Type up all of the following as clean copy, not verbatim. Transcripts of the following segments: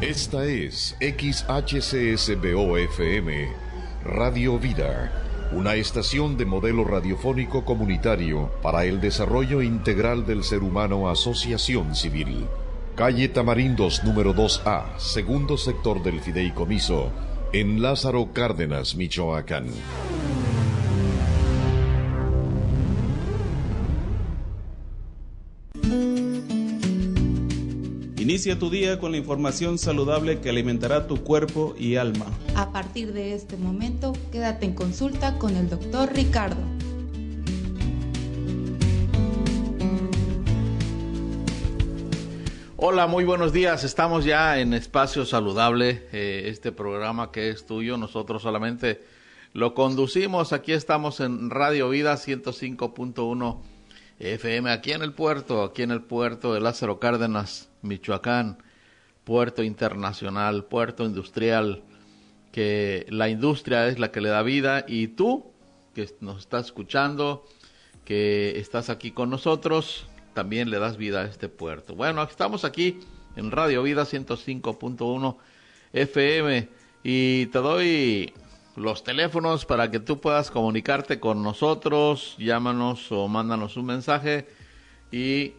Esta es XHCSBO-FM, Radio Vida, una estación de modelo radiofónico comunitario para el desarrollo integral del ser humano, asociación civil. Calle Tamarindos número 2A, segundo sector del Fideicomiso, en Lázaro Cárdenas, Michoacán. Inicia tu día con la información saludable que alimentará tu cuerpo y alma. A partir de este momento, quédate en consulta con el Dr. Ricardo. Hola, muy buenos días. Estamos ya en Espacio Saludable, este programa que es tuyo. Nosotros solamente lo conducimos. Aquí estamos en Radio Vida 105.1 FM, aquí en el puerto de Lázaro Cárdenas, Michoacán, puerto internacional, puerto industrial, que la industria es la que le da vida, y tú que nos estás escuchando, que estás aquí con nosotros, también le das vida a este puerto. Bueno, estamos aquí en Radio Vida 105.1 FM y te doy los teléfonos para que tú puedas comunicarte con nosotros. Llámanos o mándanos un mensaje y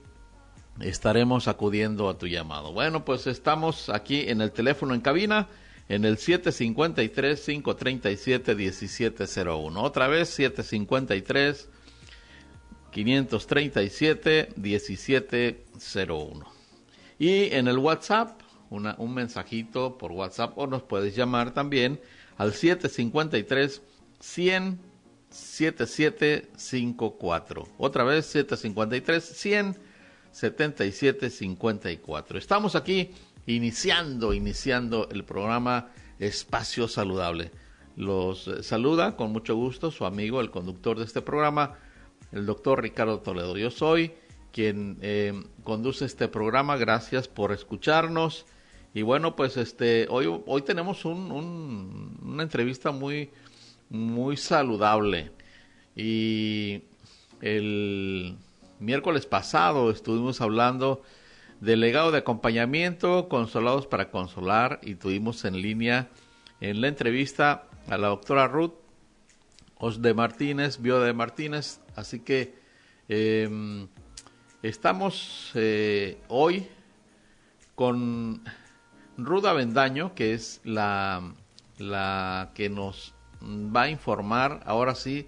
estaremos acudiendo a tu llamado. Bueno, pues estamos aquí en el teléfono en cabina, en el 753-537-1701. Otra vez, 753-537-1701. Y en el WhatsApp, un mensajito por WhatsApp, o nos puedes llamar también al 753-100-7754. Otra vez, 753-100-7754. Estamos aquí iniciando el programa Espacio Saludable. Los saluda con mucho gusto su amigo, el conductor de este programa, el doctor Ricardo Toledo. Yo soy quien conduce este programa. Gracias por escucharnos. Y bueno, pues hoy tenemos una entrevista muy saludable. Y el miércoles pasado estuvimos hablando del legado de acompañamiento, Consolados para Consolar, y tuvimos en línea en la entrevista a la doctora Ruth Osde Martínez, Bio de Martínez. Así que estamos hoy con Ruth Avendaño, que es la que nos va a informar ahora sí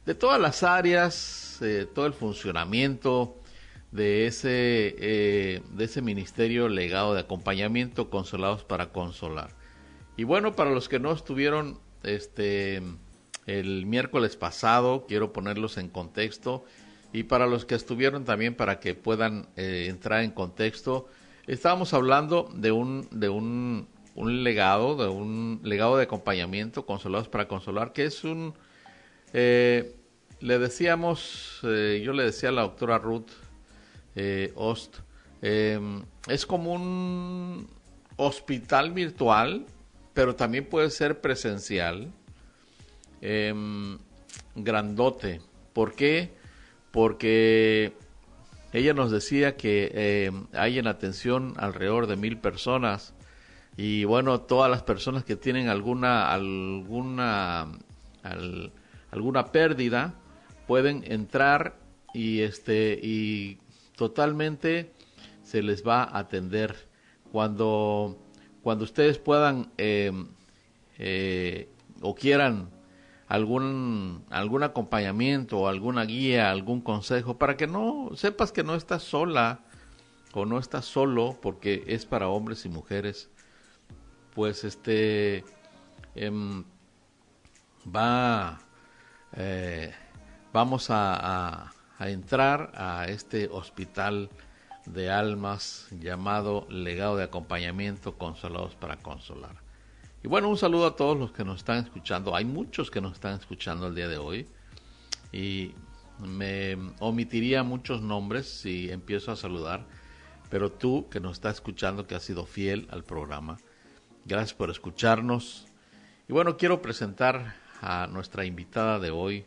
de todas las áreas, todo el funcionamiento de ese ministerio legado de acompañamiento, Consolados para Consolar. Y bueno, para los que no estuvieron el miércoles pasado, quiero ponerlos en contexto, y para los que estuvieron también, para que puedan entrar en contexto. Estábamos hablando de un legado de acompañamiento, Consolados para Consolar, que es yo le decía a la doctora Ruth Ost, es como un hospital virtual, pero también puede ser presencial, grandote. ¿Por qué? Porque ella nos decía que hay en atención alrededor de 1,000 personas, y bueno, todas las personas que tienen alguna pérdida pueden entrar y totalmente se les va a atender. Cuando ustedes puedan o quieran algún acompañamiento o alguna guía, algún consejo, para que no sepas que no estás sola o no estás solo, porque es para hombres y mujeres, pues vamos a entrar a este hospital de almas llamado Legado de Acompañamiento, Consolados para Consolar. Y bueno, un saludo a todos los que nos están escuchando. Hay muchos que nos están escuchando el día de hoy, y me omitiría muchos nombres si empiezo a saludar, pero tú que nos estás escuchando, que has sido fiel al programa, gracias por escucharnos. Y bueno, quiero presentar a nuestra invitada de hoy,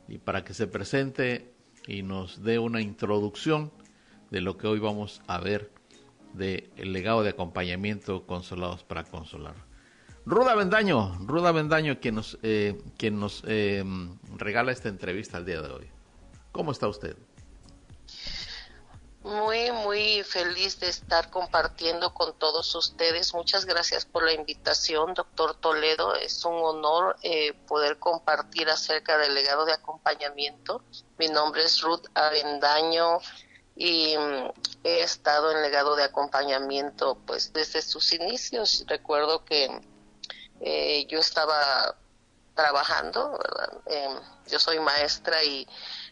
y para que se presente y nos dé una introducción de lo que hoy vamos a ver de El Legado de Acompañamiento, Consolados para Consolar. Ruda Bendaño, quien nos regala esta entrevista el día de hoy. ¿Cómo está usted? Muy, muy feliz de estar compartiendo con todos ustedes. Muchas gracias por la invitación, doctor Toledo. Es un honor poder compartir acerca del legado de acompañamiento. Mi nombre es Ruth Avendaño y he estado en legado de acompañamiento pues desde sus inicios. Recuerdo que yo estaba trabajando, ¿verdad? Yo soy maestra y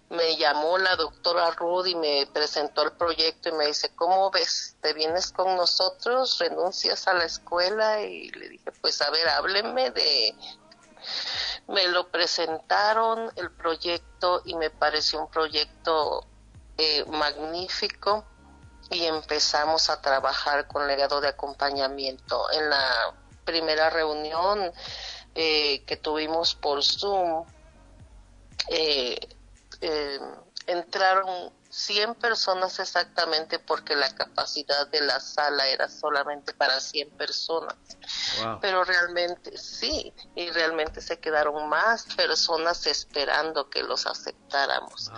me llamó la doctora Ruth y me presentó el proyecto y me dice, ¿cómo ves? ¿Te vienes con nosotros? ¿Renuncias a la escuela? Y le dije, pues a ver, háblenme de... Me lo presentaron el proyecto y me pareció un proyecto magnífico y empezamos a trabajar con legado de acompañamiento. En la primera reunión que tuvimos por Zoom, entraron 100 personas exactamente porque la capacidad de la sala era solamente para 100 personas. Wow. Pero realmente sí, y realmente se quedaron más personas esperando que los aceptáramos.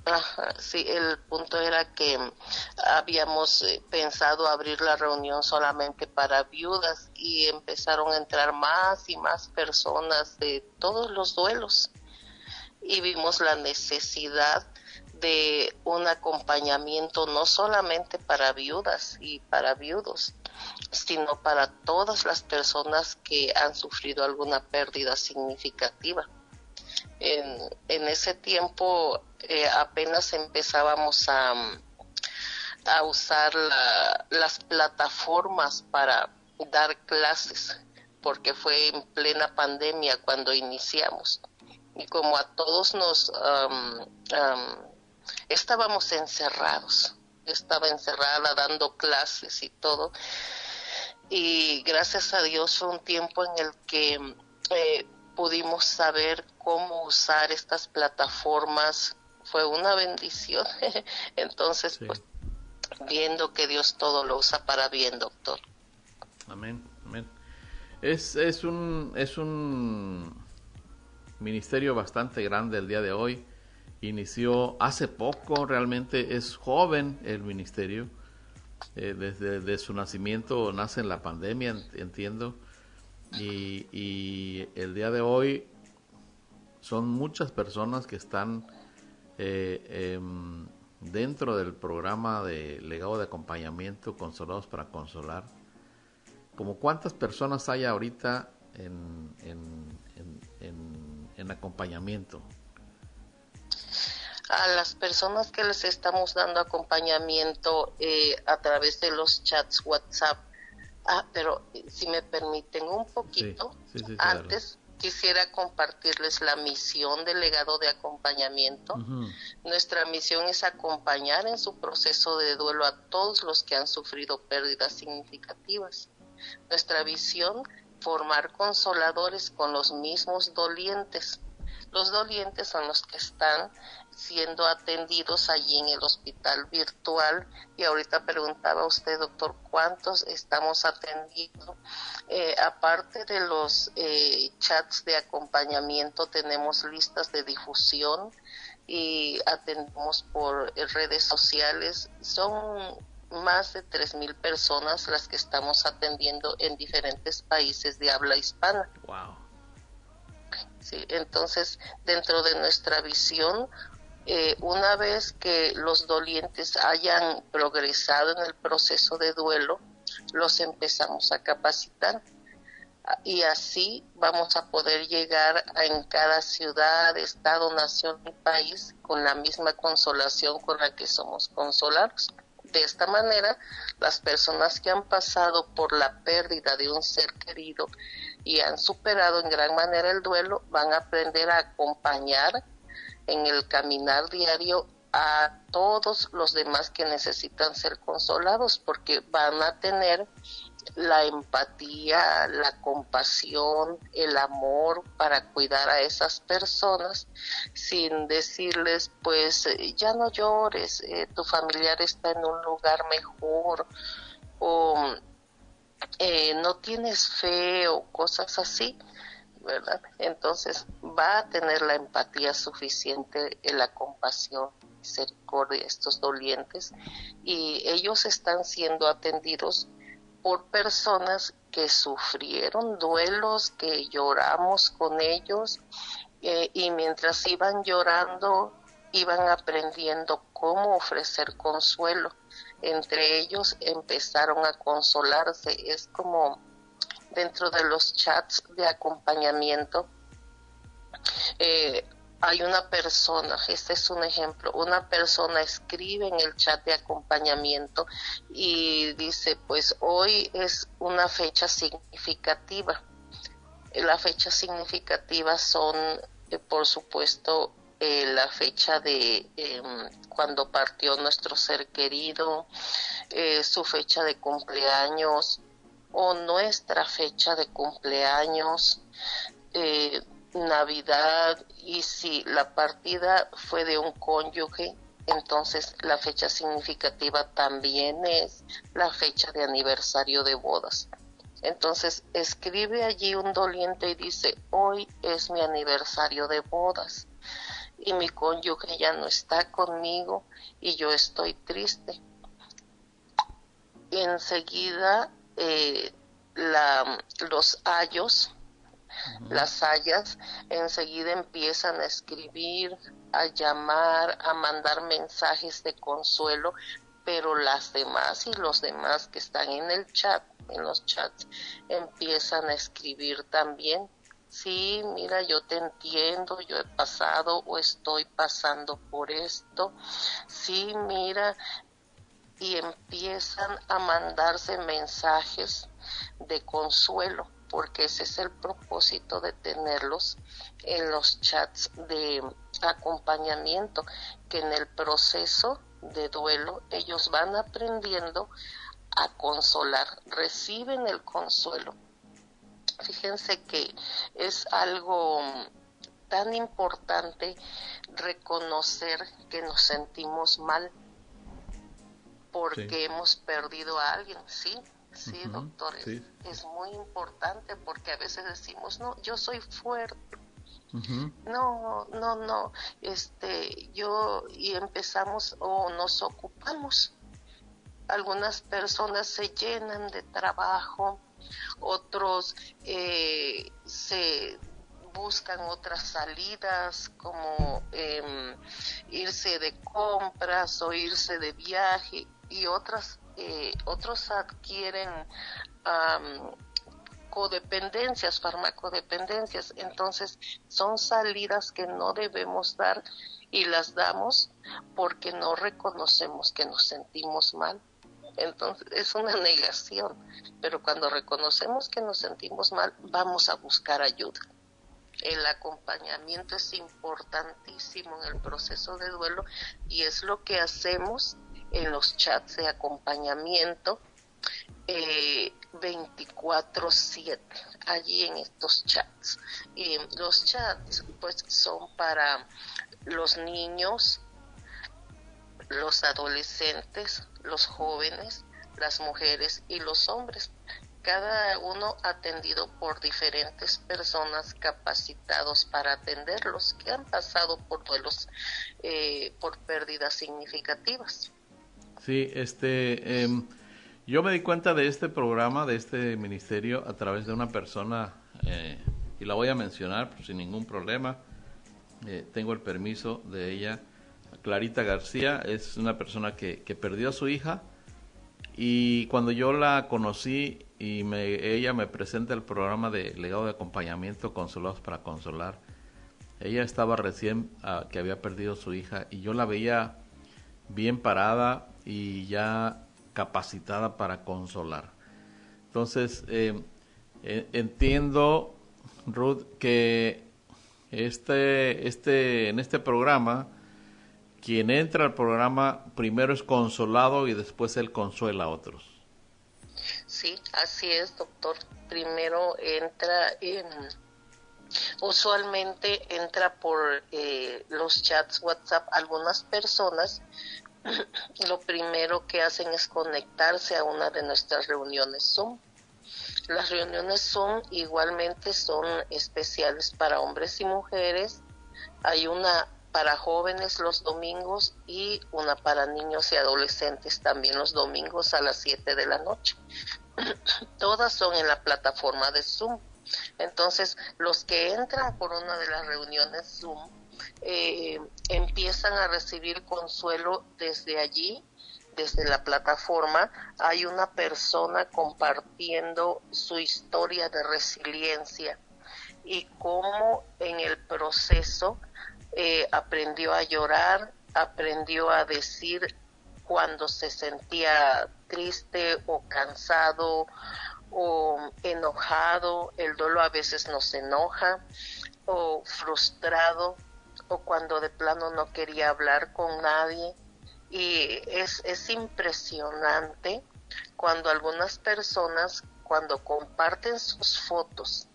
Ajá, sí, el punto era que habíamos pensado abrir la reunión solamente para viudas y empezaron a entrar más y más personas de todos los duelos. Y vimos la necesidad de un acompañamiento no solamente para viudas y para viudos, sino para todas las personas que han sufrido alguna pérdida significativa. En ese tiempo apenas empezábamos a usar las plataformas para dar clases, porque fue en plena pandemia cuando iniciamos. Y como a todos nos estábamos encerrados, estaba encerrada dando clases y todo, y gracias a Dios fue un tiempo en el que pudimos saber cómo usar estas plataformas. Fue una bendición. Entonces, sí, pues viendo que Dios todo lo usa para bien, doctor. Amén, amén. Es un ministerio bastante grande el día de hoy. Inició hace poco, realmente es joven el ministerio. Desde su nacimiento nace en la pandemia, entiendo. Y el día de hoy son muchas personas que están dentro del programa de legado de acompañamiento Consolados para Consolar. ¿Como cuántas personas hay ahorita en acompañamiento? A las personas que les estamos dando acompañamiento a través de los chats WhatsApp. Pero si me permiten un poquito, sí, antes quisiera compartirles la misión del legado de acompañamiento. Uh-huh. Nuestra misión es acompañar en su proceso de duelo a todos los que han sufrido pérdidas significativas. Nuestra visión, formar consoladores con los mismos dolientes. Los dolientes son los que están siendo atendidos allí en el hospital virtual. Y ahorita preguntaba usted, doctor, ¿cuántos estamos atendiendo? Aparte de los chats de acompañamiento, tenemos listas de difusión y atendemos por redes sociales. Son más de 3,000 personas las que estamos atendiendo en diferentes países de habla hispana. Wow. Sí, entonces, dentro de nuestra visión, una vez que los dolientes hayan progresado en el proceso de duelo, los empezamos a capacitar. Y así vamos a poder llegar en cada ciudad, estado, nación y país con la misma consolación con la que somos consolados. De esta manera, las personas que han pasado por la pérdida de un ser querido y han superado en gran manera el duelo, van a aprender a acompañar en el caminar diario a todos los demás que necesitan ser consolados, porque van a tener la empatía, la compasión, el amor para cuidar a esas personas sin decirles, pues ya no llores, tu familiar está en un lugar mejor, o no tienes fe, o cosas así, ¿verdad? Entonces va a tener la empatía suficiente, la compasión, misericordia, estos dolientes, y ellos están siendo atendidos por personas que sufrieron duelos, que lloramos con ellos, y mientras iban llorando, iban aprendiendo cómo ofrecer consuelo. Entre ellos empezaron a consolarse. Es como dentro de los chats de acompañamiento, hay una persona, este es un ejemplo, una persona escribe en el chat de acompañamiento y dice, pues hoy es una fecha significativa. La fecha significativa son, por supuesto, la fecha de cuando partió nuestro ser querido, su fecha de cumpleaños o nuestra fecha de cumpleaños, Navidad, y si la partida fue de un cónyuge, entonces la fecha significativa también es la fecha de aniversario de bodas. Entonces escribe allí un doliente y dice, hoy es mi aniversario de bodas y mi cónyuge ya no está conmigo y yo estoy triste. Y enseguida los ayos, las hayas, enseguida empiezan a escribir, a llamar, a mandar mensajes de consuelo, pero las demás y los demás que están en el chat, en los chats, empiezan a escribir también. Sí, mira, yo te entiendo, yo he pasado o estoy pasando por esto. Sí, mira, y empiezan a mandarse mensajes de consuelo, porque ese es el propósito de tenerlos en los chats de acompañamiento, que en el proceso de duelo ellos van aprendiendo a consolar, reciben el consuelo. Fíjense que es algo tan importante reconocer que nos sentimos mal porque hemos perdido a alguien, ¿sí? Sí, doctor, es muy importante, porque a veces decimos, no, yo soy fuerte, no, y empezamos o nos ocupamos. Algunas personas se llenan de trabajo, otros se buscan otras salidas, como irse de compras o irse de viaje, y otros adquieren codependencias, farmacodependencias. Entonces son salidas que no debemos dar, y las damos porque no reconocemos que nos sentimos mal. Entonces es una negación, pero cuando reconocemos que nos sentimos mal, vamos a buscar ayuda. El acompañamiento es importantísimo en el proceso de duelo, y es lo que hacemos en los chats de acompañamiento 24/7, allí en estos chats. Y los chats pues son para los niños, los adolescentes, los jóvenes, las mujeres y los hombres, cada uno atendido por diferentes personas capacitados para atenderlos, que han pasado por duelos, por pérdidas significativas. Sí, yo me di cuenta de este programa, de este ministerio, a través de una persona, y la voy a mencionar sin ningún problema. Tengo el permiso de ella. Clarita García es una persona que perdió a su hija, y cuando yo la conocí y ella me presenta el programa de legado de acompañamiento Consolados para Consolar, ella estaba recién que había perdido a su hija, y yo la veía bien parada y ya capacitada para consolar. Entonces entiendo, Ruth, que en este programa quien entra al programa primero es consolado y después él consuela a otros. Sí, así es, doctor. Primero entra usualmente entra por los chats WhatsApp. Algunas personas lo primero que hacen es conectarse a una de nuestras reuniones Zoom. Las reuniones Zoom igualmente son especiales para hombres y mujeres. Hay una para jóvenes los domingos y una para niños y adolescentes también los domingos a las 7 de la noche. Todas son en la plataforma de Zoom. Entonces, los que entran por una de las reuniones Zoom empiezan a recibir consuelo desde allí, desde la plataforma. Hay una persona compartiendo su historia de resiliencia y cómo en el proceso aprendió a llorar, aprendió a decir cuando se sentía triste o cansado o enojado. El duelo a veces nos enoja, o frustrado, o cuando de plano no quería hablar con nadie. Y es impresionante cuando algunas personas, cuando comparten sus fotos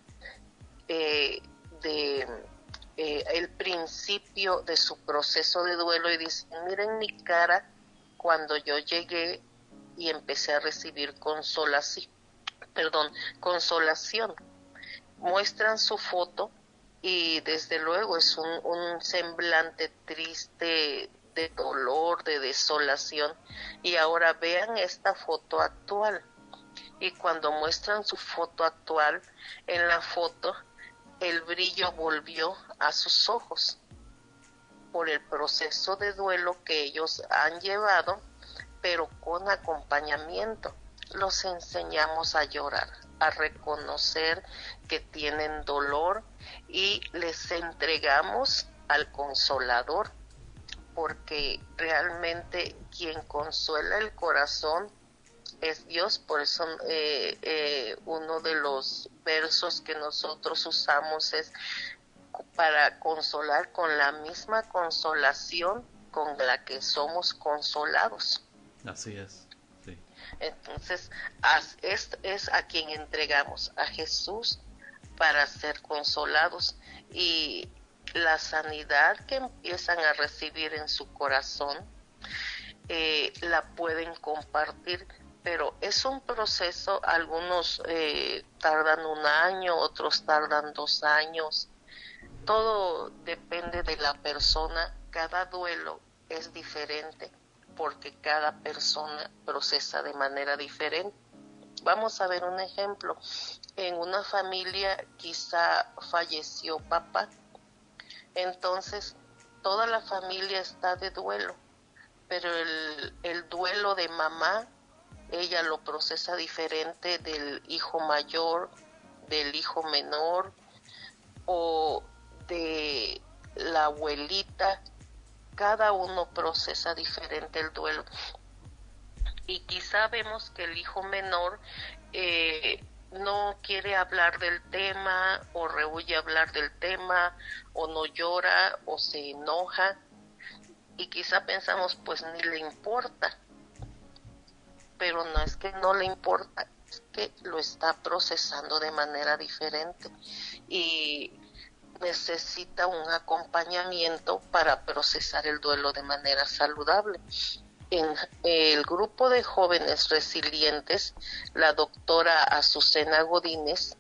el principio de su proceso de duelo y dicen, miren mi cara cuando yo llegué y empecé a recibir consolación. Muestran su foto y desde luego es un semblante triste, de dolor, de desolación. Y ahora vean esta foto actual. Y cuando muestran su foto actual, en la foto el brillo volvió a sus ojos por el proceso de duelo que ellos han llevado, pero con acompañamiento. Los enseñamos a llorar, a reconocer que tienen dolor y les entregamos al Consolador, porque realmente quien consuela el corazón es Dios. Por eso uno de los versos que nosotros usamos es para consolar con la misma consolación con la que somos consolados. Así es, sí. Entonces es a quien entregamos, a Jesús, para ser consolados, y la sanidad que empiezan a recibir en su corazón la pueden compartir, pero es un proceso. Algunos tardan 1 año, otros tardan 2 años. Todo depende de la persona. Cada duelo es diferente porque cada persona procesa de manera diferente. Vamos a ver un ejemplo. En una familia quizá falleció papá, entonces toda la familia está de duelo, pero el duelo de mamá, ella lo procesa diferente del hijo mayor, del hijo menor o de la abuelita. Cada uno procesa diferente el duelo. Y quizá vemos que el hijo menor no quiere hablar del tema, o rehúye hablar del tema, o no llora, o se enoja. Y quizá pensamos, pues ni le importa. Pero no es que no le importa, es que lo está procesando de manera diferente. Y necesita un acompañamiento para procesar el duelo de manera saludable. En el grupo de jóvenes resilientes, la doctora Azucena Godínez,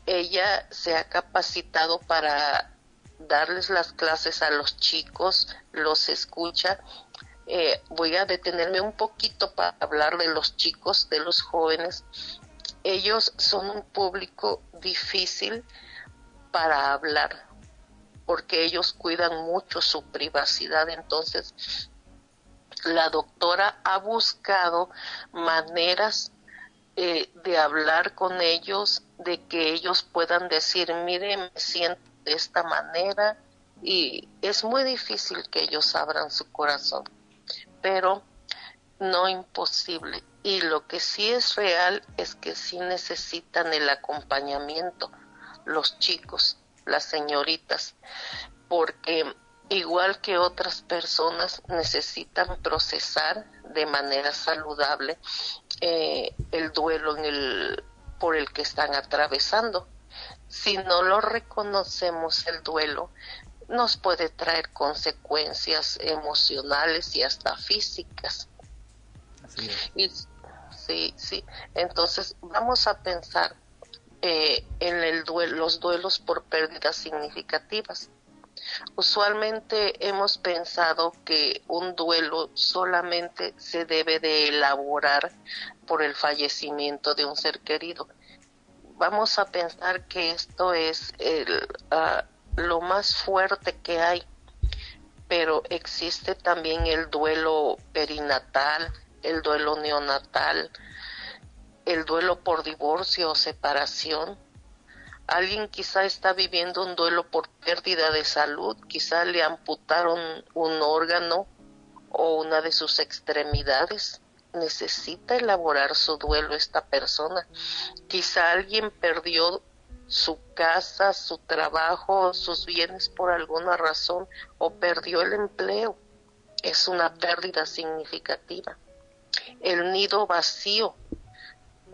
ella se ha capacitado para darles las clases a los chicos, los escucha. Voy a detenerme un poquito para hablar de los chicos, de los jóvenes. Ellos son un público difícil para hablar, porque ellos cuidan mucho su privacidad. Entonces, la doctora ha buscado maneras de hablar con ellos, de que ellos puedan decir, mire, me siento de esta manera, y es muy difícil que ellos abran su corazón, pero no imposible. Y lo que sí es real es que sí necesitan el acompañamiento los chicos, las señoritas, porque igual que otras personas, necesitan procesar de manera saludable el duelo por el que están atravesando. Si no lo reconocemos, el duelo nos puede traer consecuencias emocionales y hasta físicas. Así es. Sí. Entonces vamos a pensar en los duelos por pérdidas significativas. Usualmente hemos pensado que un duelo solamente se debe de elaborar por el fallecimiento de un ser querido. Vamos a pensar que esto es lo más fuerte que hay, pero existe también el duelo perinatal, el duelo neonatal, el duelo por divorcio o separación. Alguien quizá está viviendo un duelo por pérdida de salud, quizá le amputaron un órgano o una de sus extremidades. Necesita elaborar su duelo esta persona. Quizá alguien perdió su casa, su trabajo, sus bienes por alguna razón, o perdió el empleo. Es una pérdida significativa. El nido vacío,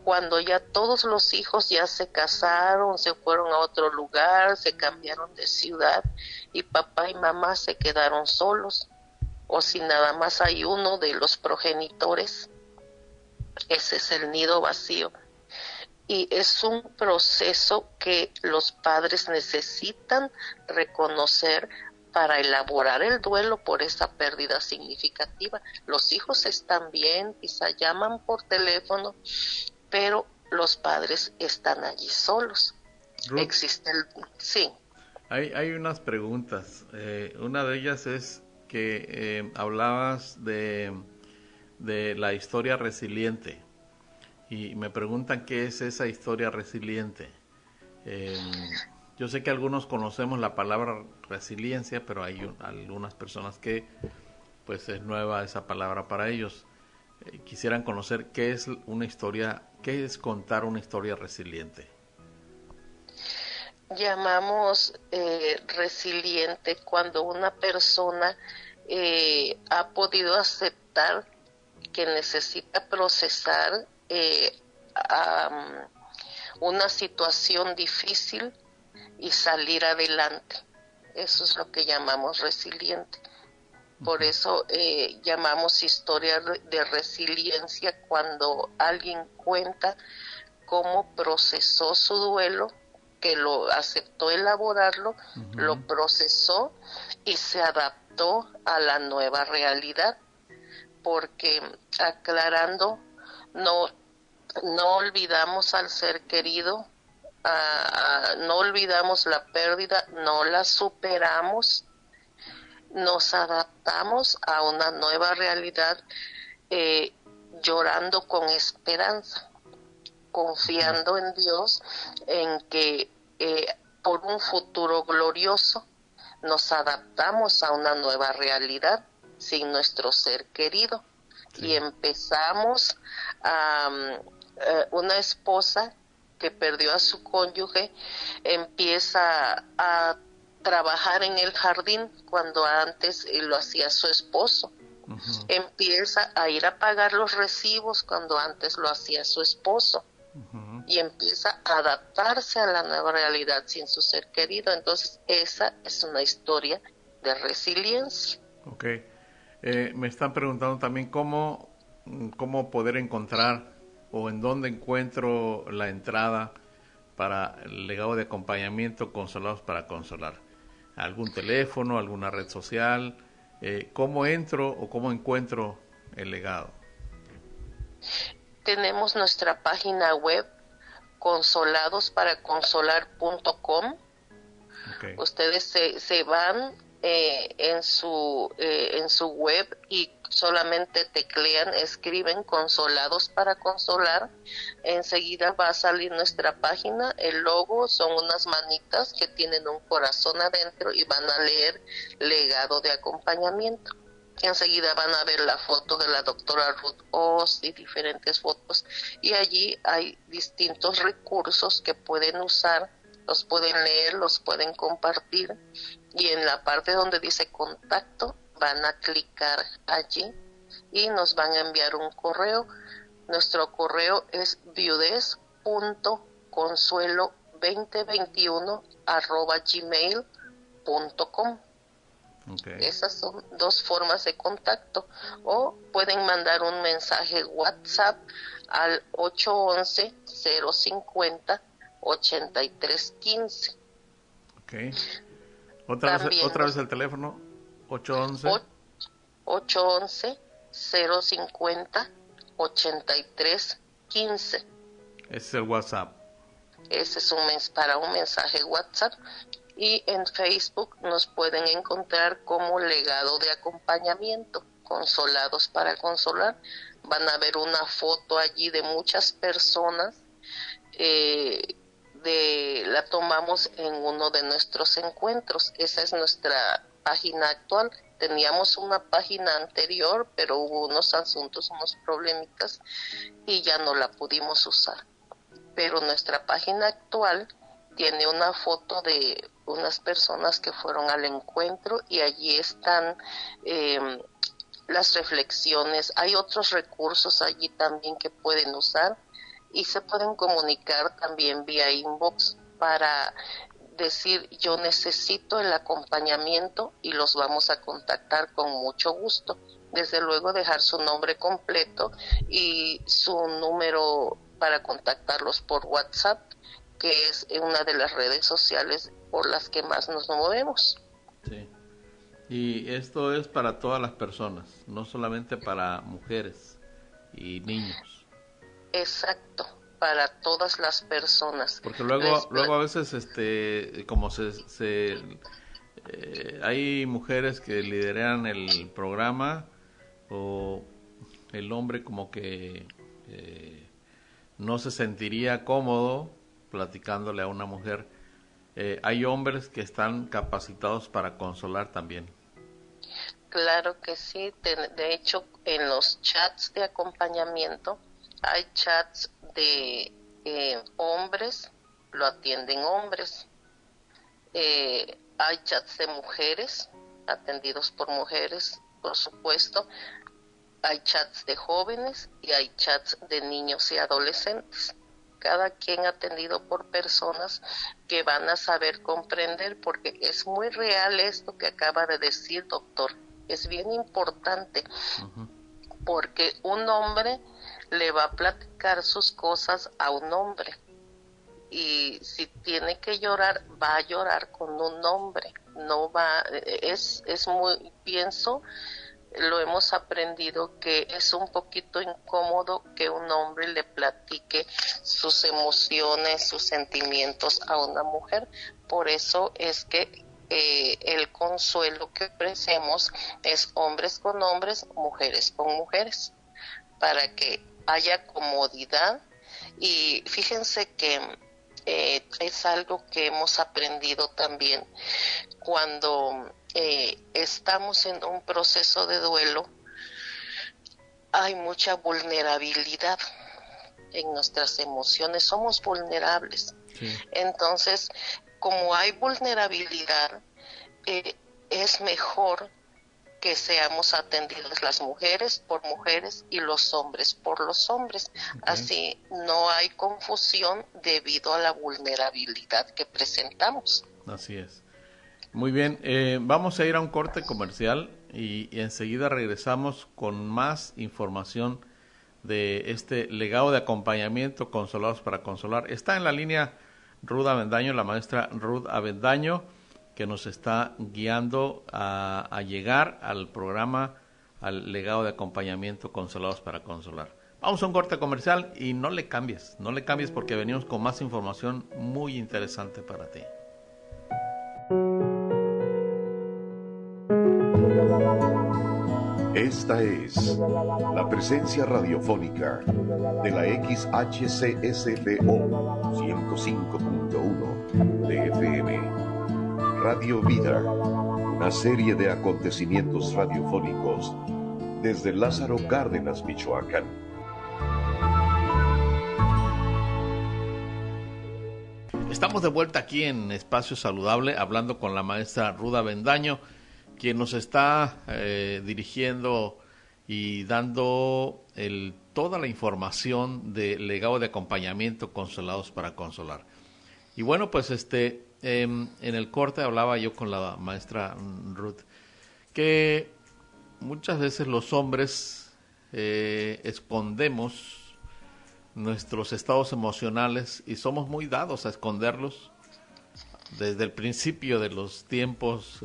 cuando ya todos los hijos ya se casaron, se fueron a otro lugar, se cambiaron de ciudad y papá y mamá se quedaron solos, o si nada más hay uno de los progenitores. Ese es el nido vacío. Y es un proceso que los padres necesitan reconocer para elaborar el duelo por esa pérdida significativa. Los hijos están bien, quizá llaman por teléfono, pero los padres están allí solos. Ruth, Existe sí. Hay unas preguntas. Una de ellas es que hablabas de la historia resiliente. Y me preguntan qué es esa historia resiliente. Yo sé que algunos conocemos la palabra resiliencia, pero hay algunas personas que pues es nueva esa palabra para ellos. Quisieran conocer qué es una historia, qué es contar una historia resiliente. Llamamos resiliente cuando una persona ha podido aceptar que necesita procesar una situación difícil y salir adelante. Eso es lo que llamamos resiliente. Por eso llamamos historia de resiliencia cuando alguien cuenta cómo procesó su duelo, que lo aceptó elaborarlo, lo procesó y se adaptó a la nueva realidad. Porque, aclarando, no olvidamos al ser querido, no olvidamos la pérdida, no la superamos, nos adaptamos a una nueva realidad, llorando con esperanza, confiando en Dios, en que por un futuro glorioso nos adaptamos a una nueva realidad sin nuestro ser querido. Sí. Y empezamos una esposa que perdió a su cónyuge empieza a trabajar en el jardín cuando antes lo hacía su esposo. Empieza a ir a pagar los recibos cuando antes lo hacía su esposo. Y empieza a adaptarse a la nueva realidad sin su ser querido. Entonces esa es una historia de resiliencia. Okay. Me están preguntando también cómo poder encontrar o en dónde encuentro la entrada para el legado de acompañamiento Consolados para Consolar. ¿Algún teléfono, alguna red social? ¿Cómo entro o cómo encuentro el legado? Tenemos nuestra página web consoladosparaconsolar.com. Okay. Ustedes se van en su web y solamente teclean, escriben Consolados para Consolar, enseguida va a salir nuestra página. El logo son unas manitas que tienen un corazón adentro y van a leer legado de acompañamiento. Enseguida van a ver la foto de la doctora Ruth Oz y diferentes fotos, y allí hay distintos recursos que pueden usar, los pueden leer, los pueden compartir y en la parte donde dice contacto van a clicar allí y nos van a enviar un correo. Nuestro correo es viudez.consuelo2021@gmail.com. Okay. Esas son dos formas de contacto, o pueden mandar un mensaje WhatsApp al 811-050-8315. Okay. Otra vez el teléfono, 811-050-8315. Ese es el WhatsApp. Ese es para un mensaje WhatsApp. Y en Facebook nos pueden encontrar como Legado de Acompañamiento, Consolados para Consolar. Van a ver una foto allí de muchas personas. La tomamos en uno de nuestros encuentros. Esa es nuestra página actual. Teníamos una página anterior, pero hubo unos asuntos, unos problemitas, y ya no la pudimos usar. Pero nuestra página actual tiene una foto de unas personas que fueron al encuentro, y allí están las reflexiones. Hay otros recursos allí también que pueden usar, y se pueden comunicar también vía inbox para decir: yo necesito el acompañamiento, y los vamos a contactar con mucho gusto. Desde luego dejar su nombre completo y su número para contactarlos por WhatsApp, que es una de las redes sociales por las que más nos movemos. Sí. Y esto es para todas las personas, no solamente para mujeres y niños. Exacto, para todas las personas. Porque luego a veces como hay mujeres que lideran el programa, o el hombre como que no se sentiría cómodo platicándole a una mujer. Hay hombres que están capacitados para consolar también. Claro que sí. De hecho, en los chats de acompañamiento hay chats de hombres, lo atienden hombres. Hay chats de mujeres, atendidos por mujeres, por supuesto. Hay chats de jóvenes y hay chats de niños y adolescentes. Cada quien atendido por personas que van a saber comprender, porque es muy real esto que acaba de decir, doctor. Es bien importante, porque un hombre le va a platicar sus cosas a un hombre, y si tiene que llorar, va a llorar con un hombre. No va, es muy, pienso, lo hemos aprendido, que es un poquito incómodo que un hombre le platique sus emociones, sus sentimientos a una mujer. Por eso es que el consuelo que ofrecemos es hombres con hombres, mujeres con mujeres, para que haya comodidad. Y fíjense que es algo que hemos aprendido también cuando estamos en un proceso de duelo. Hay mucha vulnerabilidad en nuestras emociones, somos vulnerables. Sí. Entonces, como hay vulnerabilidad, es mejor que seamos atendidas las mujeres por mujeres y los hombres por los hombres. Okay. Así no hay confusión debido a la vulnerabilidad que presentamos. Así es. Muy bien, vamos a ir a un corte comercial y enseguida regresamos con más información de este legado de acompañamiento, Consolados para Consolar. Está en la línea Ruth Avendaño, la maestra Ruth Avendaño, que nos está guiando a llegar al programa, al legado de acompañamiento, Consolados para Consolar. Vamos a un corte comercial y no le cambies porque venimos con más información muy interesante para ti. Esta es la presencia radiofónica de la XHCSPO 105.1 de FM. Radio Vida, una serie de acontecimientos radiofónicos desde Lázaro Cárdenas, Michoacán. Estamos de vuelta aquí en Espacio Saludable, hablando con la maestra Ruth Avendaño, quien nos está dirigiendo y dando toda la información del legado de acompañamiento Consolados para Consolar. Y bueno, pues en el corte hablaba yo con la maestra Ruth que muchas veces los hombres escondemos nuestros estados emocionales y somos muy dados a esconderlos. Desde el principio de los tiempos,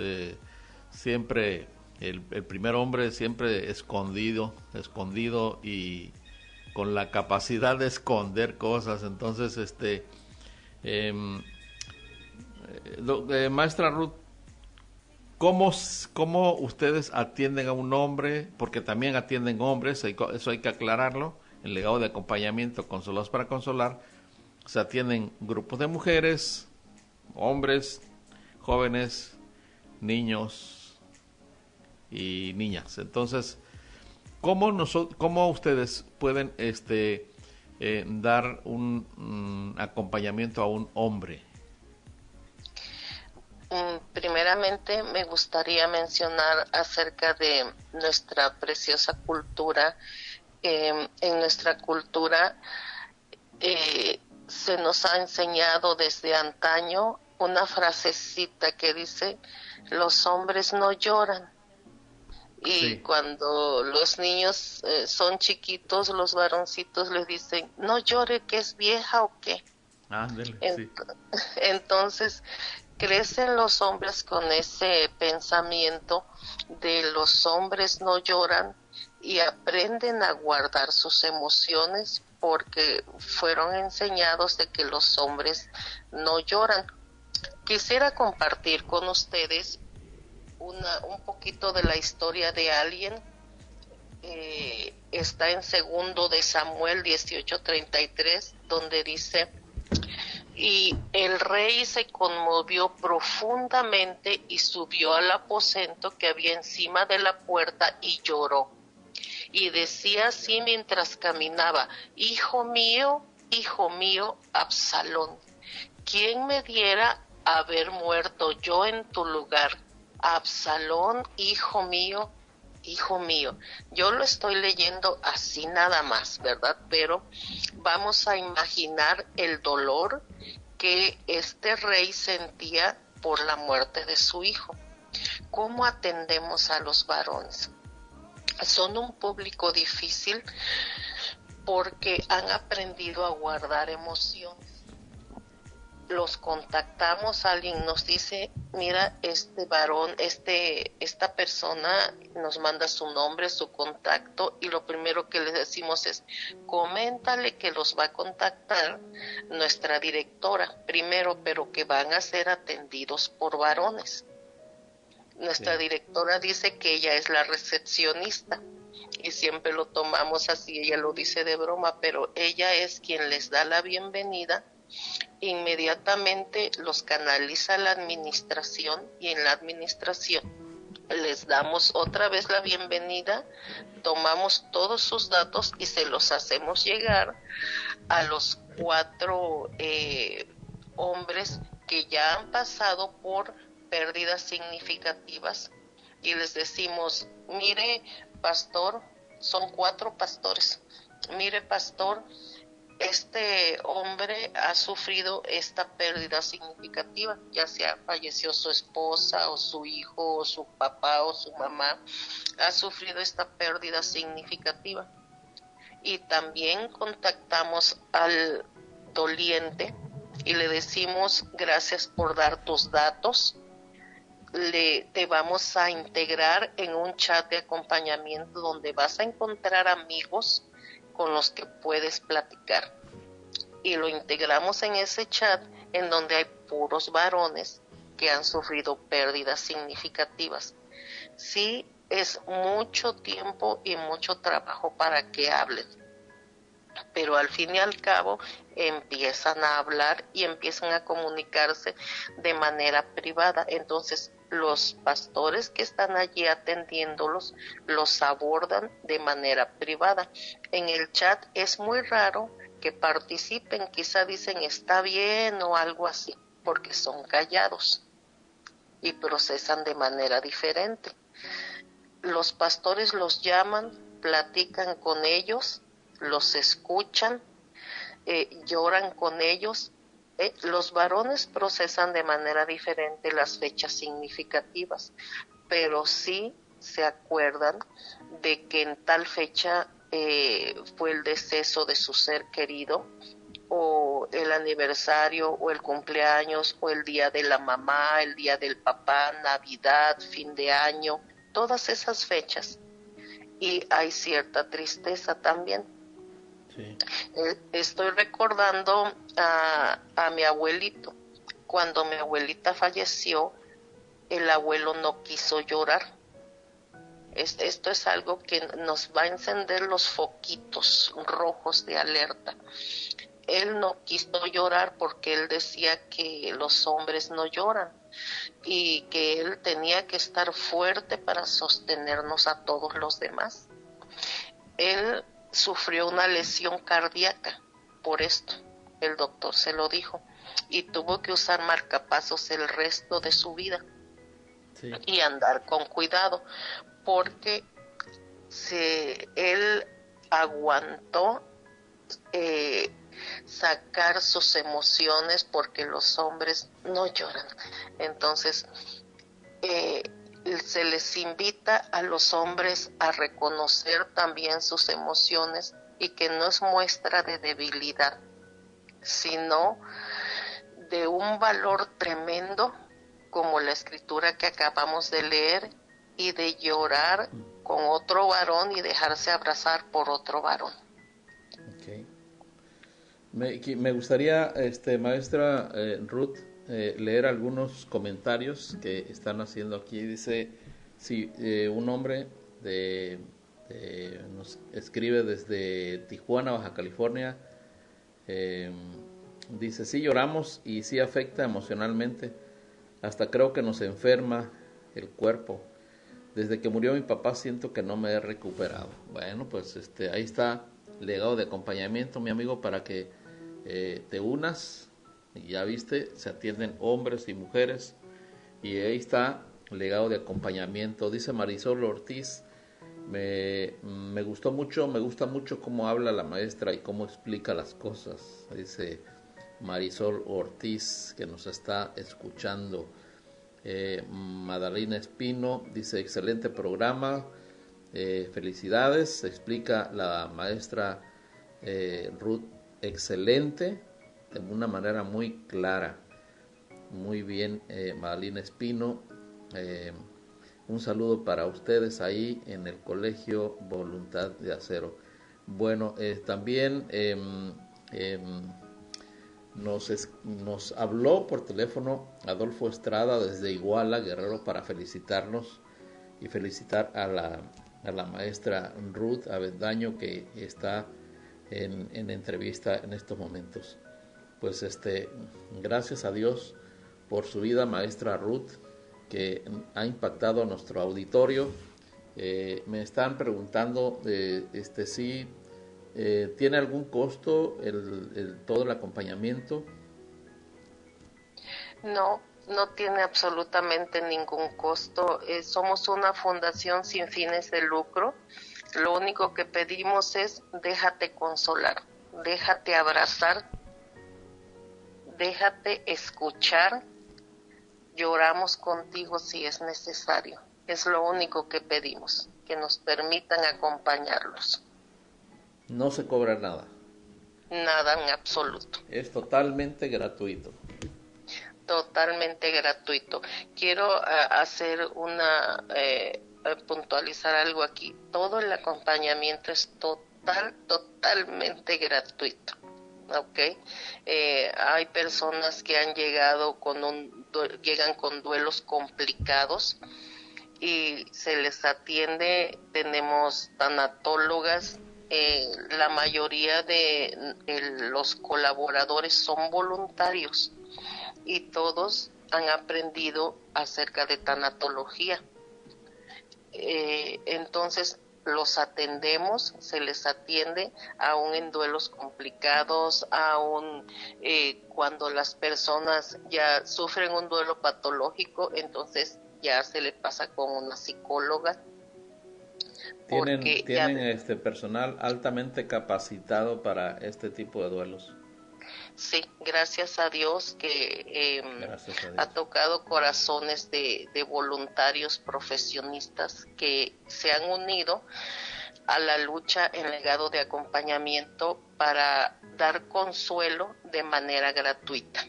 siempre el primer hombre siempre escondido y con la capacidad de esconder cosas. Entonces, maestra Ruth, ¿cómo ustedes atienden a un hombre? Porque también atienden hombres, eso hay que aclararlo. El legado de acompañamiento Consolados para Consolar, se atienden grupos de mujeres, hombres, jóvenes, niños y niñas. Entonces, ¿cómo ustedes pueden dar un acompañamiento a un hombre? Primeramente me gustaría mencionar acerca de nuestra preciosa cultura. En nuestra cultura se nos ha enseñado desde antaño una frasecita que dice: los hombres no lloran. Y sí, cuando los niños son chiquitos, los varoncitos les dicen: no llore, que es vieja o qué. Sí. Entonces crecen los hombres con ese pensamiento de los hombres no lloran, y aprenden a guardar sus emociones porque fueron enseñados de que los hombres no lloran. Quisiera compartir con ustedes un poquito de la historia de alguien. Está en 2 de Samuel 18:33, donde dice: y el rey se conmovió profundamente y subió al aposento que había encima de la puerta y lloró. Y decía así mientras caminaba: hijo mío, Absalón, ¿quién me diera haber muerto yo en tu lugar? Absalón, hijo mío. Yo lo estoy leyendo así nada más, ¿verdad? Pero vamos a imaginar el dolor que este rey sentía por la muerte de su hijo. ¿Cómo atendemos a los varones? Son un público difícil porque han aprendido a guardar emociones. Los contactamos, alguien nos dice: mira, este varón, esta persona nos manda su nombre, su contacto, y lo primero que les decimos es: coméntale que los va a contactar nuestra directora primero, pero que van a ser atendidos por varones. Nuestra directora dice que ella es la recepcionista y siempre lo tomamos así, ella lo dice de broma, pero ella es quien les da la bienvenida. Inmediatamente los canaliza a la administración y en la administración les damos otra vez la bienvenida, tomamos todos sus datos y se los hacemos llegar a los 4 hombres que ya han pasado por pérdidas significativas, y les decimos: mire, pastor, son 4 pastores, mire, pastor, este hombre ha sufrido esta pérdida significativa, ya sea falleció su esposa o su hijo o su papá o su mamá, ha sufrido esta pérdida significativa. Y también contactamos al doliente y le decimos: gracias por dar tus datos, te vamos a integrar en un chat de acompañamiento donde vas a encontrar amigos con los que puedes platicar, y lo integramos en ese chat en donde hay puros varones que han sufrido pérdidas significativas. Sí, es mucho tiempo y mucho trabajo para que hablen, pero al fin y al cabo empiezan a hablar y empiezan a comunicarse de manera privada. Entonces los pastores que están allí atendiéndolos los abordan de manera privada. En el chat es muy raro que participen, quizá dicen está bien o algo así, porque son callados y procesan de manera diferente. Los pastores los llaman, platican con ellos, los escuchan, lloran con ellos. Los varones procesan de manera diferente las fechas significativas, pero sí se acuerdan de que en tal fecha fue el deceso de su ser querido, o el aniversario, o el cumpleaños, o el día de la mamá, el día del papá, Navidad, fin de año, todas esas fechas. Y hay cierta tristeza también. Sí. Estoy recordando a mi abuelito. Cuando mi abuelita falleció, el abuelo no quiso llorar. Esto es algo que nos va a encender los foquitos rojos de alerta. Él no quiso llorar porque él decía que los hombres no lloran y que él tenía que estar fuerte para sostenernos a todos los demás. Él sufrió una lesión cardíaca por esto, el doctor se lo dijo, y tuvo que usar marcapasos el resto de su vida. Sí. Y andar con cuidado, porque él aguantó sacar sus emociones, porque los hombres no lloran. Entonces se les invita a los hombres a reconocer también sus emociones, y que no es muestra de debilidad, sino de un valor tremendo, como la escritura que acabamos de leer, y de llorar con otro varón y dejarse abrazar por otro varón. Okay. Me gustaría, maestra Ruth, leer algunos comentarios que están haciendo aquí. Dice, si un hombre nos escribe desde Tijuana, Baja California, dice, sí lloramos y sí afecta emocionalmente, hasta creo que nos enferma el cuerpo. Desde que murió mi papá siento que no me he recuperado. Bueno, pues ahí está legado de acompañamiento, mi amigo, para que te unas. Y ya viste, se atienden hombres y mujeres, y ahí está legado de acompañamiento. Dice Marisol Ortiz, me gusta mucho cómo habla la maestra y cómo explica las cosas. Dice Marisol Ortiz, que nos está escuchando. Madalena Espino dice, excelente programa, felicidades, explica la maestra Ruth, excelente, de una manera muy clara. Muy bien, Madalena Espino, un saludo para ustedes ahí en el Colegio Voluntad de Acero. Bueno, también nos habló por teléfono Adolfo Estrada desde Iguala, Guerrero, para felicitarnos y felicitar a la maestra Ruth Avendaño, que está en entrevista en estos momentos. Pues gracias a Dios por su vida, maestra Ruth, que ha impactado a nuestro auditorio. Me están preguntando si ¿tiene algún costo todo el acompañamiento? No tiene absolutamente ningún costo. Somos una fundación sin fines de lucro. Lo único que pedimos es déjate consolar, déjate abrazar, déjate escuchar. Lloramos contigo si es necesario. Es lo único que pedimos, que nos permitan acompañarlos. No se cobra nada. Nada en absoluto. Es totalmente gratuito. Totalmente gratuito. Quiero hacer puntualizar algo aquí. Todo el acompañamiento es totalmente gratuito. ¿Ok? Hay personas que han llegado llegan con duelos complicados y se les atiende. Tenemos tanatólogas. La mayoría de los colaboradores son voluntarios y todos han aprendido acerca de tanatología. Entonces los atendemos, se les atiende, aún en duelos complicados, aún cuando las personas ya sufren un duelo patológico, entonces ya se le pasa con una psicóloga. ¿Tienen personal altamente capacitado para este tipo de duelos? Sí, gracias a Dios que ha tocado corazones de voluntarios profesionistas que se han unido a la lucha en legado de acompañamiento para dar consuelo de manera gratuita.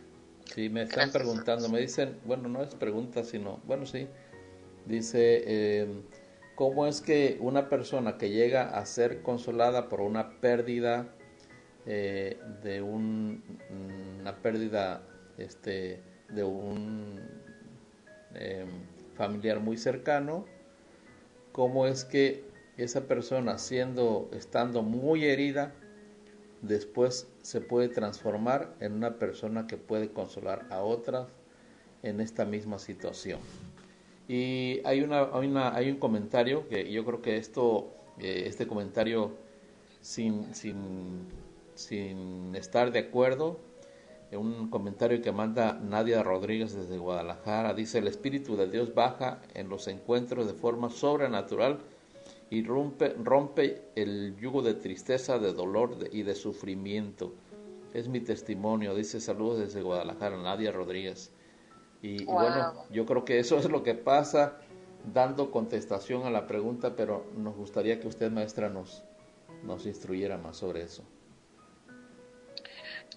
Sí, me están preguntando, me dicen, bueno, no es pregunta, sino, bueno, sí, dice, ¿cómo es que una persona que llega a ser consolada por una pérdida de una pérdida de un familiar muy cercano, cómo es que esa persona estando muy herida, después se puede transformar en una persona que puede consolar a otras en esta misma situación? Y hay un comentario que yo creo que este comentario sin estar de acuerdo, un comentario que manda Nadia Rodríguez desde Guadalajara, dice: el Espíritu de Dios baja en los encuentros de forma sobrenatural y rompe el yugo de tristeza, de dolor y de sufrimiento. Es mi testimonio, dice, saludos desde Guadalajara, Nadia Rodríguez. Y bueno, yo creo que eso es lo que pasa, dando contestación a la pregunta, pero nos gustaría que usted, maestra, nos instruyera más sobre eso.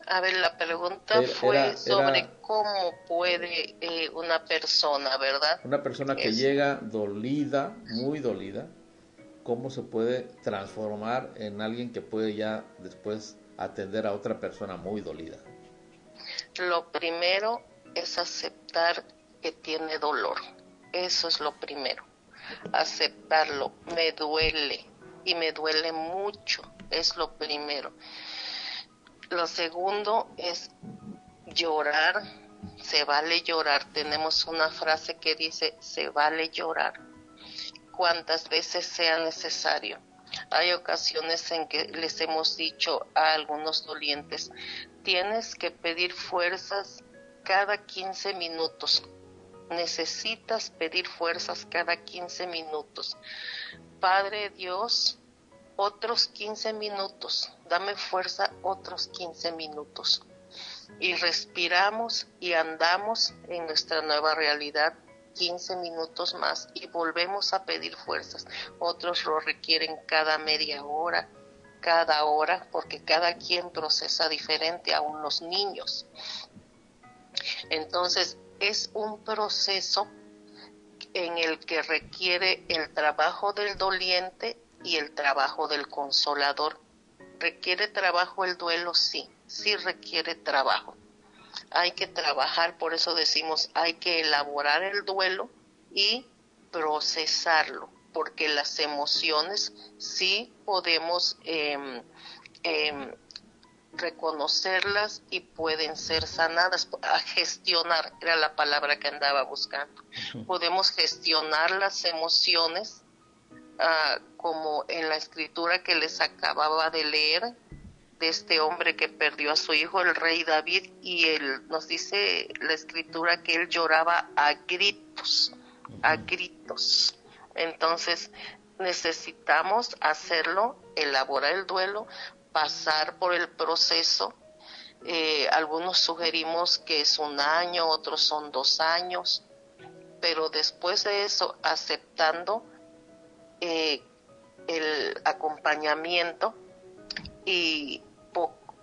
A ver, la pregunta fue sobre cómo puede una persona, ¿verdad? Una persona que llega dolida, muy dolida, ¿cómo se puede transformar en alguien que puede ya después atender a otra persona muy dolida? Lo primero es aceptar que tiene dolor. Eso es lo primero. Aceptarlo. Me duele y me duele mucho. Es lo primero. Lo segundo es llorar. Se vale llorar. Tenemos una frase que dice: se vale llorar cuantas veces sea necesario. Hay ocasiones en que les hemos dicho a algunos dolientes: tienes que pedir fuerzas cada 15 minutos. Necesitas pedir fuerzas cada 15 minutos. Padre Dios, otros 15 minutos, dame fuerza otros 15 minutos. Y respiramos y andamos en nuestra nueva realidad 15 minutos más y volvemos a pedir fuerzas. Otros lo requieren cada media hora, cada hora, porque cada quien procesa diferente, aún los niños. Entonces, es un proceso en el que requiere el trabajo del doliente y el trabajo del consolador. ¿Requiere trabajo el duelo? Sí requiere trabajo. Hay que trabajar, por eso decimos, hay que elaborar el duelo y procesarlo, porque las emociones sí podemos reconocerlas y pueden ser sanadas. A gestionar era la palabra que andaba buscando. Podemos gestionar las emociones, como en la escritura que les acababa de leer, de este hombre que perdió a su hijo, el rey David, y él nos dice la escritura que él lloraba a gritos. Entonces necesitamos hacerlo, elaborar el duelo, pasar por el proceso. Algunos sugerimos que es 1 año, otros son 2 años, pero después de eso, aceptando el acompañamiento y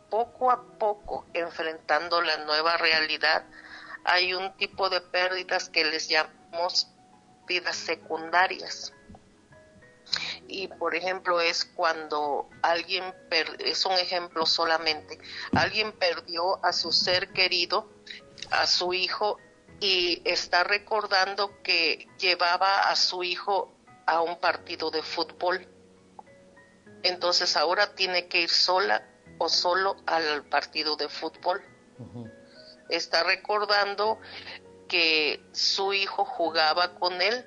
poco a poco enfrentando la nueva realidad. Hay un tipo de pérdidas que les llamamos pérdidas secundarias. Y por ejemplo es cuando alguien, es un ejemplo solamente, alguien perdió a su ser querido, a su hijo, y está recordando que llevaba a su hijo a un partido de fútbol. Entonces ahora tiene que ir sola o solo al partido de fútbol. Está recordando que su hijo jugaba con él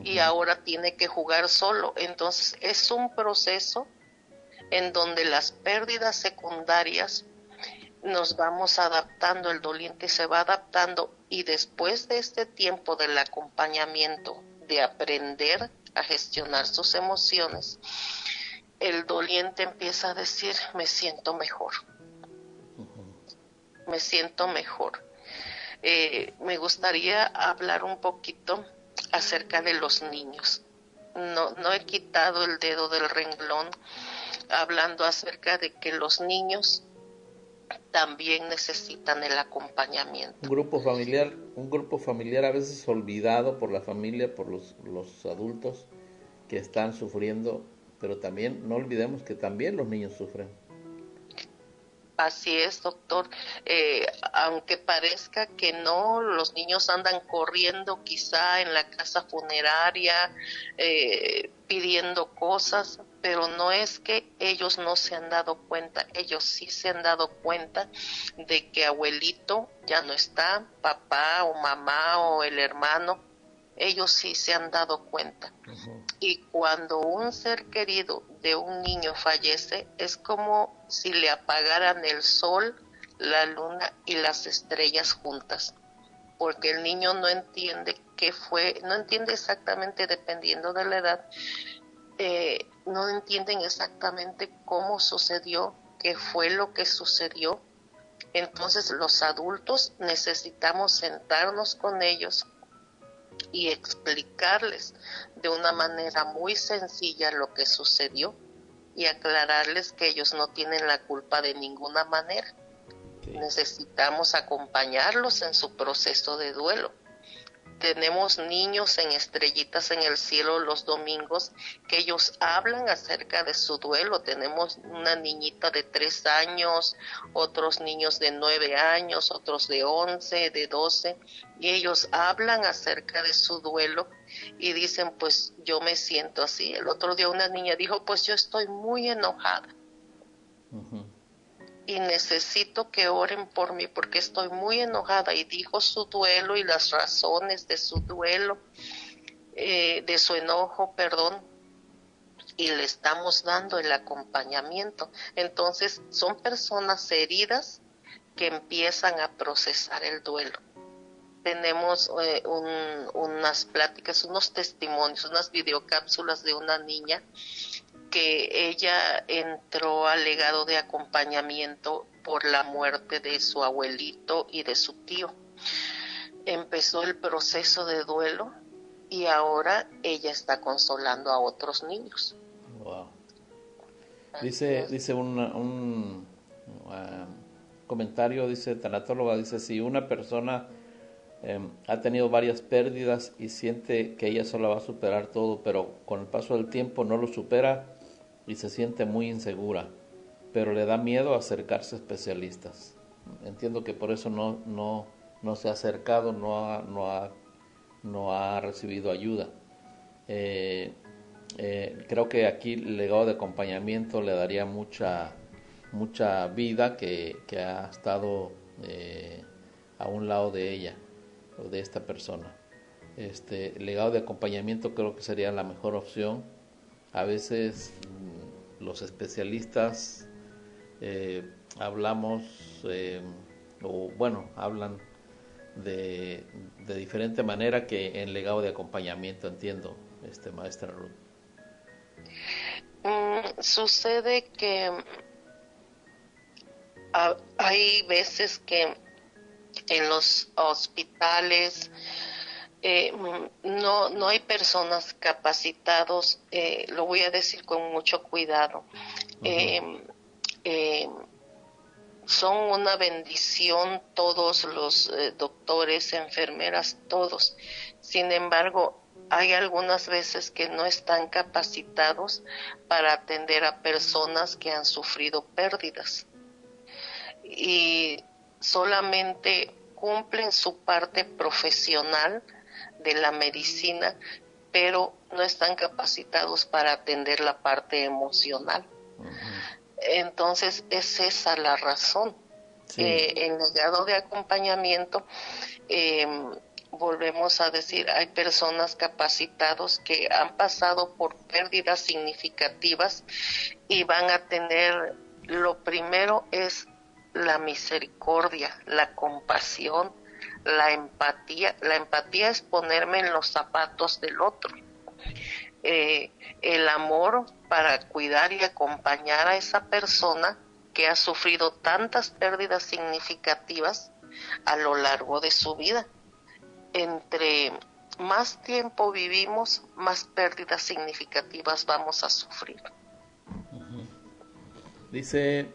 y ahora tiene que jugar solo. Entonces es un proceso en donde las pérdidas secundarias nos vamos adaptando, el doliente se va adaptando, y después de este tiempo del acompañamiento, de aprender a gestionar sus emociones, el doliente empieza a decir, me siento mejor. Me siento mejor. Me gustaría hablar un poquito acerca de los niños. No he quitado el dedo del renglón hablando acerca de que los niños también necesitan el acompañamiento. Un grupo familiar a veces olvidado por la familia, por los adultos que están sufriendo, pero también no olvidemos que también los niños sufren. Así es, doctor. Aunque parezca que no, los niños andan corriendo quizá en la casa funeraria, pidiendo cosas, pero no es que ellos no se han dado cuenta, ellos sí se han dado cuenta de que abuelito ya no está, papá o mamá o el hermano, ellos sí se han dado cuenta. Y cuando un ser querido de un niño fallece, es como si le apagaran el sol, la luna y las estrellas juntas, porque el niño no entiende qué fue, no entiende exactamente, dependiendo de la edad, no entienden exactamente cómo sucedió, qué fue lo que sucedió. Entonces los adultos necesitamos sentarnos con ellos y explicarles de una manera muy sencilla lo que sucedió y aclararles que ellos no tienen la culpa de ninguna manera. Sí. Necesitamos acompañarlos en su proceso de duelo. Tenemos niños en Estrellitas en el Cielo los domingos que ellos hablan acerca de su duelo. Tenemos una niñita de 3 años, otros niños de 9 años, otros de 11, de 12, y ellos hablan acerca de su duelo y dicen, pues yo me siento así. El otro día una niña dijo, pues yo estoy muy enojada. Y necesito que oren por mí porque estoy muy enojada, y dijo su duelo y las razones de su duelo, de su enojo, y le estamos dando el acompañamiento. Entonces son personas heridas que empiezan a procesar el duelo. Tenemos unas pláticas, unos testimonios, unas videocápsulas de una niña que ella entró al legado de acompañamiento por la muerte de su abuelito y de su tío. Empezó el proceso de duelo y ahora ella está consolando a otros niños. Wow. Dice un comentario, dice tanatóloga, dice, si una persona ha tenido varias pérdidas y siente que ella sola va a superar todo, pero con el paso del tiempo no lo supera y se siente muy insegura, pero le da miedo acercarse a especialistas. Entiendo que por eso no se ha acercado, no ha recibido ayuda. Creo que aquí el legado de acompañamiento le daría mucha vida que ha estado a un lado de ella o de esta persona. Legado de acompañamiento creo que sería la mejor opción. A veces los especialistas hablan de diferente manera que en legado de acompañamiento, entiendo, maestra Ruth. Sucede que hay veces que en los hospitales no hay personas capacitados, lo voy a decir con mucho cuidado. Son una bendición todos los doctores, enfermeras, todos. Sin embargo, hay algunas veces que no están capacitados para atender a personas que han sufrido pérdidas y solamente cumplen su parte profesional de la medicina, pero no están capacitados para atender la parte emocional. Entonces es esa la razón. Sí. En el grado de acompañamiento volvemos a decir, hay personas capacitados que han pasado por pérdidas significativas y van a tener, lo primero es la misericordia, la compasión, la empatía. La empatía es ponerme en los zapatos del otro. El amor para cuidar y acompañar a esa persona que ha sufrido tantas pérdidas significativas a lo largo de su vida. Entre más tiempo vivimos, más pérdidas significativas vamos a sufrir. Dice,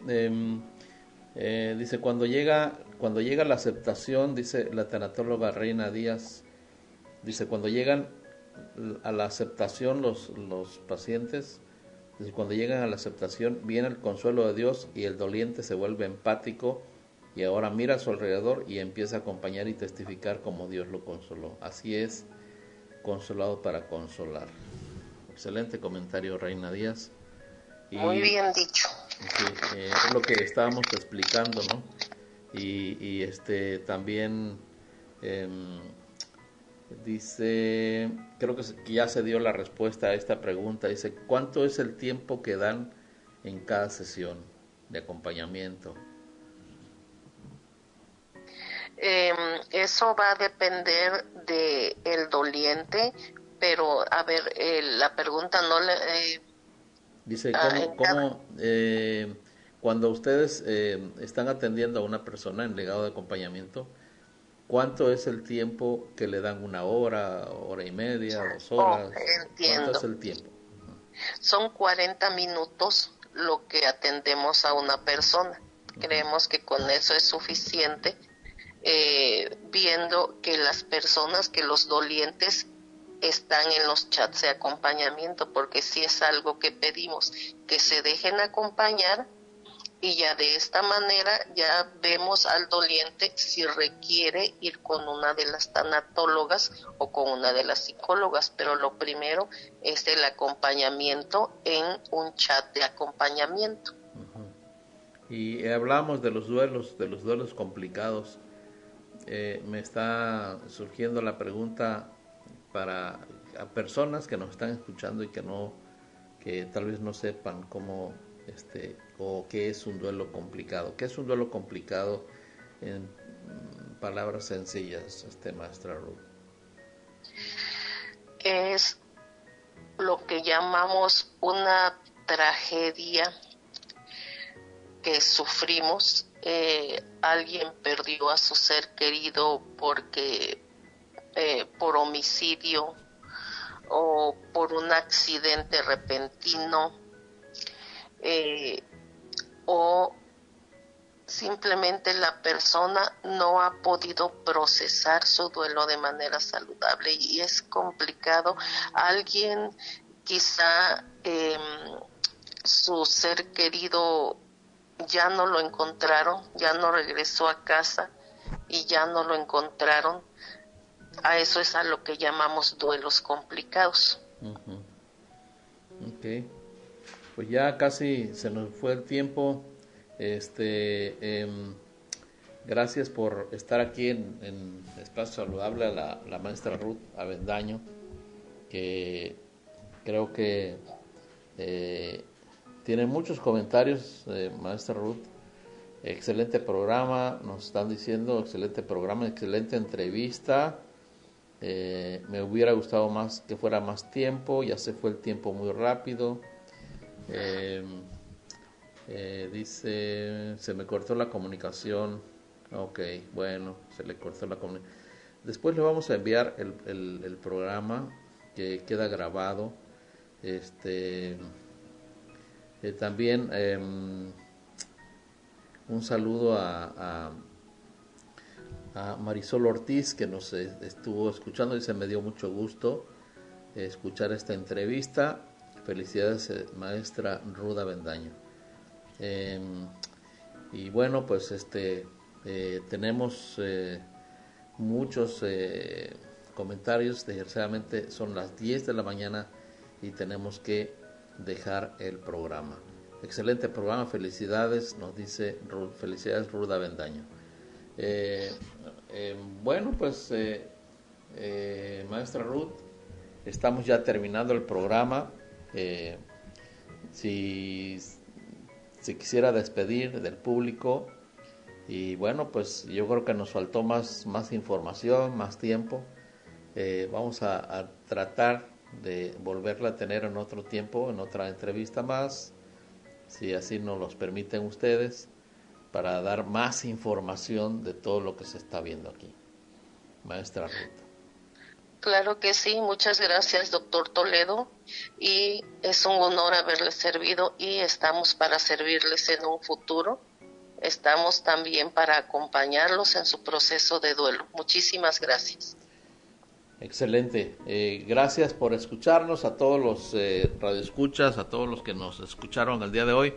cuando llega la aceptación, dice la tanatóloga Reina Díaz, dice, cuando llegan a la aceptación los pacientes, dice, cuando llegan a la aceptación viene el consuelo de Dios y el doliente se vuelve empático y ahora mira a su alrededor y empieza a acompañar y testificar como Dios lo consoló. Así es, consolado para consolar. Excelente comentario, Reina Díaz. Y, muy bien dicho. Sí, es lo que estábamos explicando, ¿no? Y también dice, creo que ya se dio la respuesta a esta pregunta. Dice, ¿cuánto es el tiempo que dan en cada sesión de acompañamiento? Eso va a depender de el doliente, pero a ver, la pregunta no le... Dice, cuando ustedes están atendiendo a una persona en legado de acompañamiento, ¿cuánto es el tiempo que le dan? ¿1 hora, hora y media, 2 horas? Entiendo. ¿Cuánto es el tiempo? Son 40 minutos lo que atendemos a una persona. Creemos que con eso es suficiente, viendo que las personas, que los dolientes están en los chats de acompañamiento, porque sí es algo que pedimos, que se dejen acompañar y ya de esta manera ya vemos al doliente si requiere ir con una de las tanatólogas o con una de las psicólogas, pero lo primero es el acompañamiento en un chat de acompañamiento. Y hablamos de los duelos complicados. Me está surgiendo la pregunta para a personas que nos están escuchando y que tal vez no sepan cómo o qué es un duelo complicado. ¿Qué es un duelo complicado en palabras sencillas, maestra Ruth? Es lo que llamamos una tragedia que sufrimos. Alguien perdió a su ser querido por homicidio o por un accidente repentino, o simplemente la persona no ha podido procesar su duelo de manera saludable y es complicado. Alguien quizá su ser querido ya no lo encontraron, ya no regresó a casa y ya no lo encontraron. A eso es a lo que llamamos duelos complicados. Ok, pues ya casi se nos fue el tiempo. Gracias por estar aquí en Espacio Saludable a la maestra Ruth Avendaño, que creo que tiene muchos comentarios, maestra Ruth. Excelente programa, nos están diciendo, excelente programa, excelente entrevista. Me hubiera gustado más que fuera más tiempo, ya se fue el tiempo muy rápido. Dice, se me cortó la comunicación. Ok, bueno, se le cortó la comunicación. Después le vamos a enviar el programa que queda grabado. También un saludo a Marisol Ortiz, que nos estuvo escuchando. Dice, me dio mucho gusto escuchar esta entrevista. Felicidades, maestra Ruth Avendaño. Y bueno, pues tenemos muchos comentarios. Desgraciadamente son las 10 de la mañana y tenemos que dejar el programa. Excelente programa, felicidades, nos dice Ruth. Felicidades, Ruth Avendaño. Bueno, pues Maestra Ruth, estamos ya terminando el programa. Si se quisiera despedir del público, y bueno, pues yo creo que nos faltó más información, más tiempo. Vamos a tratar de volverla a tener en otro tiempo, en otra entrevista más, si así nos los permiten ustedes, para dar más información de todo lo que se está viendo aquí. Maestra Ruth. Claro que sí, muchas gracias, doctor Toledo, y es un honor haberles servido y estamos para servirles en un futuro. Estamos también para acompañarlos en su proceso de duelo. Muchísimas gracias. Excelente. Gracias por escucharnos, a todos los radioescuchas, a todos los que nos escucharon el día de hoy.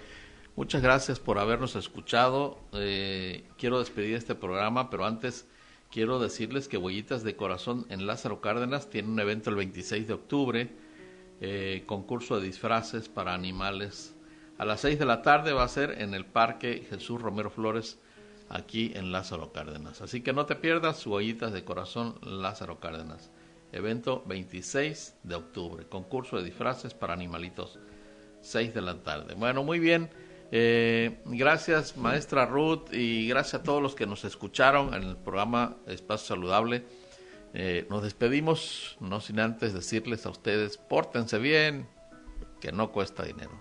Muchas gracias por habernos escuchado. Quiero despedir este programa, pero antes quiero decirles que Huellitas de Corazón en Lázaro Cárdenas tiene un evento el 26 de octubre, concurso de disfraces para animales. A las 6 de la tarde va a ser en el Parque Jesús Romero Flores, aquí en Lázaro Cárdenas. Así que no te pierdas Huellitas de Corazón Lázaro Cárdenas. Evento 26 de octubre, concurso de disfraces para animalitos, 6 de la tarde. Bueno, muy bien. Gracias, maestra Ruth, y gracias a todos los que nos escucharon en el programa Espacio Saludable. Nos despedimos, no sin antes decirles a ustedes, pórtense bien, que no cuesta dinero.